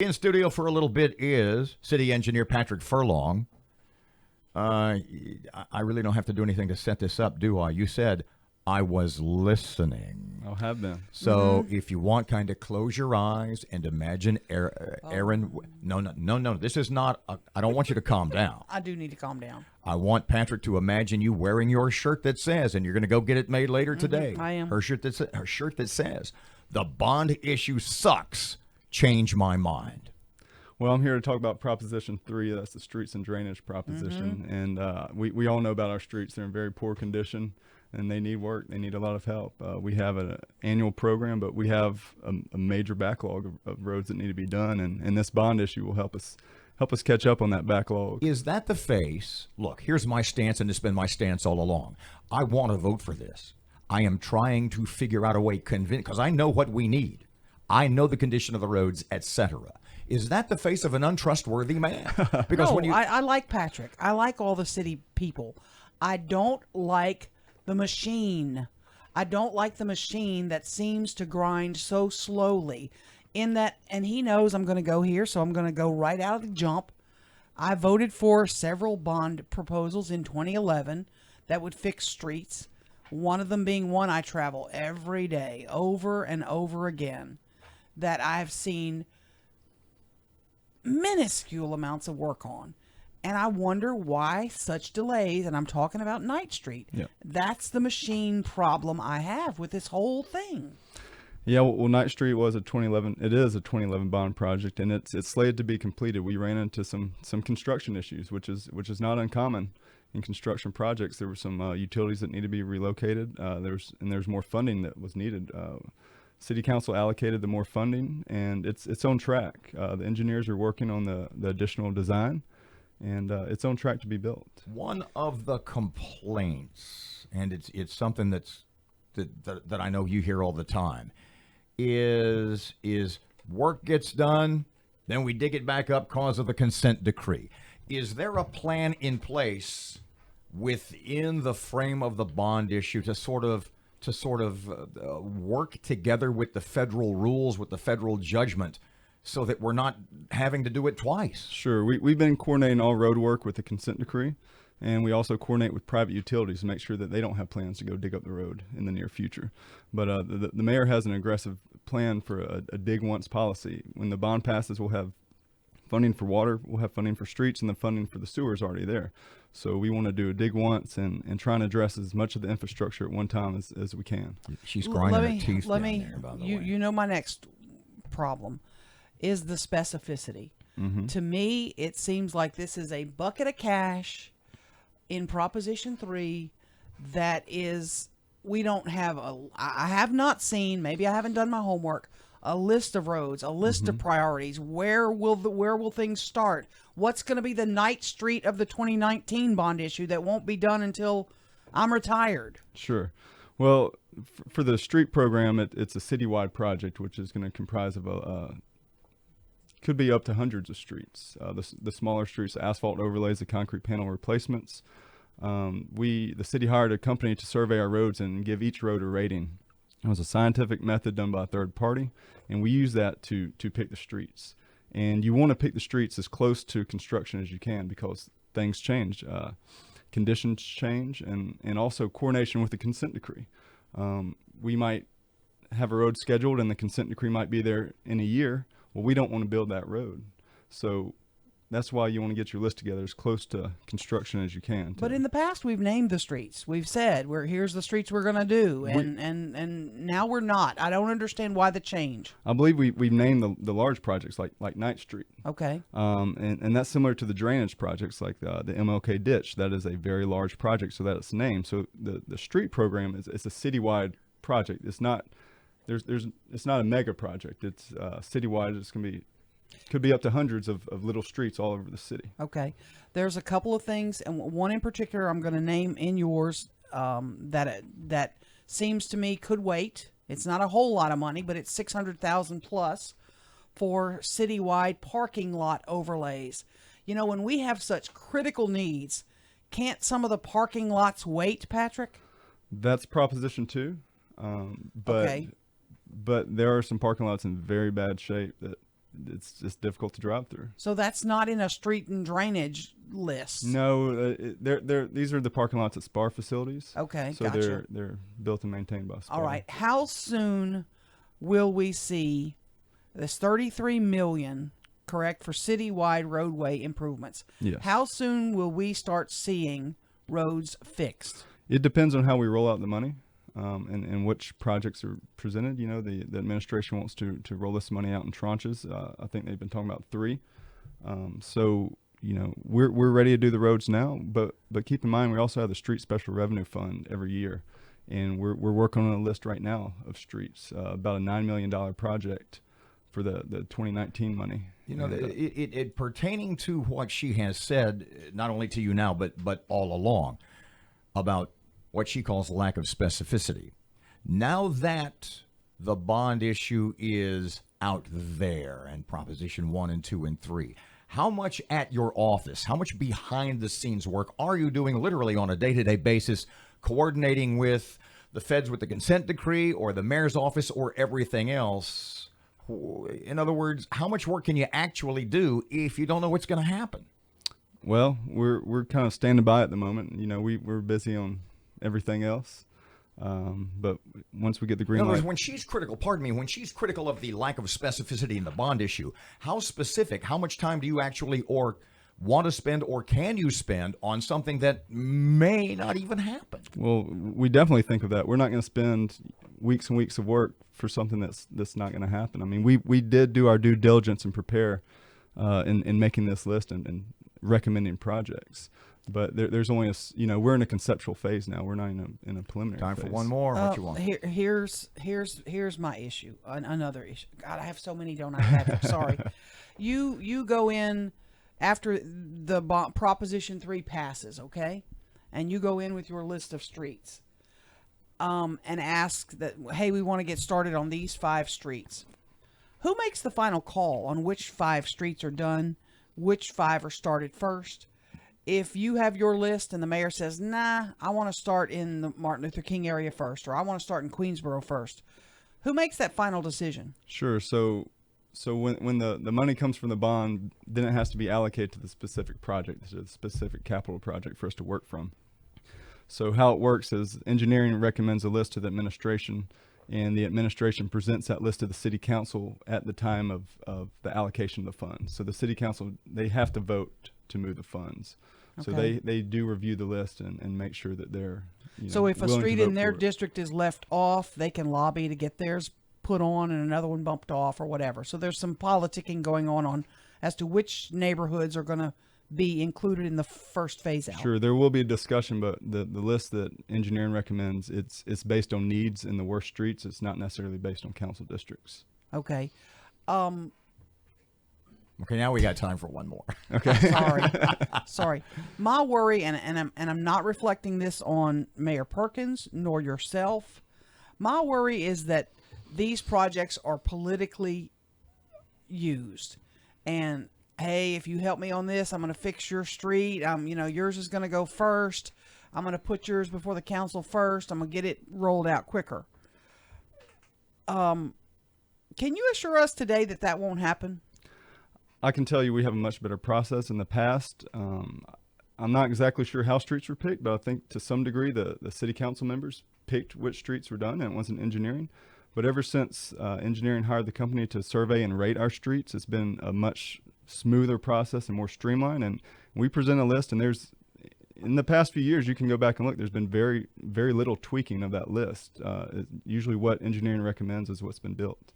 In studio for a little bit is city engineer Patrick Furlong. I really don't have to do anything to set this up, do I? You said I was listening. I have been. So if you want, kind of close your eyes and imagine Aaron. No. This is not. I don't want you to calm down. I do need to calm down. I want Patrick to imagine you wearing your shirt that says, and you're going to go get it made later today. I am. Her shirt that says, "The bond issue sucks. Change my mind." Well, I'm here to talk about Proposition 3. That's the streets and drainage proposition. And we all know about our streets. They're in very poor condition, and they need work. They need a lot of help. We have an annual program, but we have a major backlog of roads that need to be done, and this bond issue will help us catch up on that backlog. Is that the face? Look, here's my stance, and it's been my stance all along. I want to vote for this. I am trying to figure out a way, because I know what we need. I know the condition of the roads, etc. Is that the face of an untrustworthy man? Because no, I like Patrick. I like all the city people. I don't like the machine. I don't like the machine that seems to grind so slowly. In that, and he knows I'm going to go here, so I'm going to go right out of the jump. I voted for several bond proposals in 2011 that would fix streets. One of them being one I travel every day, over and over again, that I've seen minuscule amounts of work on. And I wonder why such delays, and I'm talking about Knight Street. Yeah. That's the machine problem I have with this whole thing. Yeah, well, Knight Street was a 2011. It is a 2011 bond project, and it's slated to be completed. We ran into some construction issues, which is not uncommon in construction projects. There were some utilities that need to be relocated. There's more funding that was needed. City Council allocated the more funding, and it's on track. The engineers are working on the additional design, and it's on track to be built. One of the complaints, and it's something that I know you hear all the time, is work gets done, then we dig it back up because of the consent decree. Is there a plan in place within the frame of the bond issue to sort of work together with the federal rules, with the federal judgment, so that we're not having to do it twice? Sure. We've been coordinating all road work with the consent decree, and we also coordinate with private utilities to make sure that they don't have plans to go dig up the road in the near future. But the mayor has an aggressive plan for a dig once policy. When the bond passes, we'll have funding for water, we'll have funding for streets, and the funding for the sewer is already there. So we want to do a dig once and try and address as much of the infrastructure at one time as we can. She's grinding her teeth down there, by the way. You know, my next problem is the specificity. To me, it seems like this is a bucket of cash in Proposition 3 that is, we don't have I have not seen, maybe I haven't done my homework, a list of roads, a list of priorities. Where will things start? What's going to be the Knight Street of the 2019 bond issue that won't be done until I'm retired? Sure. Well, for the street program, it's a citywide project, which is going to comprise of could be up to hundreds of streets. The smaller streets, the asphalt overlays, the concrete panel replacements. The city hired a company to survey our roads and give each road a rating. It was a scientific method done by a third party, and we use that to pick the streets. And you want to pick the streets as close to construction as you can, because things change, conditions change, and also coordination with the consent decree. We might have a road scheduled and the consent decree might be there in a year. Well, we don't want to build that road. So that's why you want to get your list together as close to construction as you can. But in the past, we've named the streets. We've said, here's the streets we're going to do, and now we're not. I don't understand why the change. I believe we've named the large projects like Knight Street. Okay. And that's similar to the drainage projects like the MLK ditch. That is a very large project, so that it's named. So the street program is a citywide project. It's not it's not a mega project. It's citywide. It's going to be. Could be up to hundreds of little streets all over the city. Okay. There's a couple of things, and one in particular I'm going to name in yours that seems to me could wait. It's not a whole lot of money, but it's $600,000 plus for citywide parking lot overlays. You know, when we have such critical needs, can't some of the parking lots wait, Patrick? That's Proposition 2. But there are some parking lots in very bad shape that it's just difficult to drive through. So that's not in a street and drainage list. No, these are the parking lots at SPAR facilities. Okay, So gotcha. they're built and maintained by SPAR. All right. How soon will we see this 33 million, correct, for citywide roadway improvements? Yes. How soon will we start seeing roads fixed? It depends on how we roll out the money, and which projects are presented. You know, the administration wants to roll this money out in tranches. I think they've been talking about 3. So, you know, we're ready to do the roads now, but keep in mind we also have the street special revenue fund every year, and we're working on a list right now of streets, about a $9 million project for the 2019 money. You know, And, it pertaining to what she has said, not only to you now, but all along, about what she calls lack of specificity. Now that the bond issue is out there and Proposition 1 and 2 and 3, how much at your office, how much behind the scenes work are you doing literally on a day-to-day basis, coordinating with the feds with the consent decree or the mayor's office or everything else? In other words, how much work can you actually do if you don't know what's going to happen? well, we're kind of standing by at the moment. You know, we're busy on everything else. But once we get the In green other words, light, when she's critical, pardon me, when she's critical of the lack of specificity in the bond issue, how specific, how much time do you actually or want to spend or can you spend on something that may not even happen? well, we definitely think of that. We're not going to spend weeks and weeks of work for something that's not going to happen. I mean, we did do our due diligence and prepare in making this list and recommending projects. But there's only you know, we're in a conceptual phase now. We're not in a preliminary Time phase. for one more. What you want? Here's my issue. Another issue. God, I have so many, don't I, Patrick? Sorry. You go in after the Proposition 3 passes, okay? And you go in with your list of streets, and ask that, hey, we want to get started on these 5 streets. Who makes the final call on which 5 streets are done, which 5 are started first? If you have your list and the mayor says, nah, I want to start in the Martin Luther King area first, or I want to start in Queensboro first, who makes that final decision? Sure. So when the money comes from the bond, then it has to be allocated to the specific project, to the specific capital project for us to work from. So how it works is engineering recommends a list to the administration, and the administration presents that list to the city council at the time of the allocation of the funds. So the city council, they have to vote to move the funds. So Okay. they do review the list and make sure that they're, you So know, if a willing to street vote in their for it. district is left off, they can lobby to get theirs put on and another one bumped off or whatever. So there's some politicking going on as to which neighborhoods are going to be included in the first phase out. Sure, there will be a discussion, but the list that engineering recommends, it's based on needs in the worst streets. It's not necessarily based on council districts. Okay. Okay, now we got time for one more. Okay. Sorry. My worry, and I'm not reflecting this on Mayor Perkins nor yourself. My worry is that these projects are politically used, and hey, if you help me on this, I'm going to fix your street. You know, yours is going to go first. I'm going to put yours before the council first. I'm going to get it rolled out quicker. Can you assure us today that that won't happen? I can tell you we have a much better process in the past. I'm not exactly sure how streets were picked, but I think to some degree the city council members picked which streets were done, and it wasn't engineering. But ever since engineering hired the company to survey and rate our streets, it's been a much smoother process and more streamlined. And we present a list, and there's, in the past few years, you can go back and look, there's been very, very little tweaking of that list. Usually what engineering recommends is what's been built.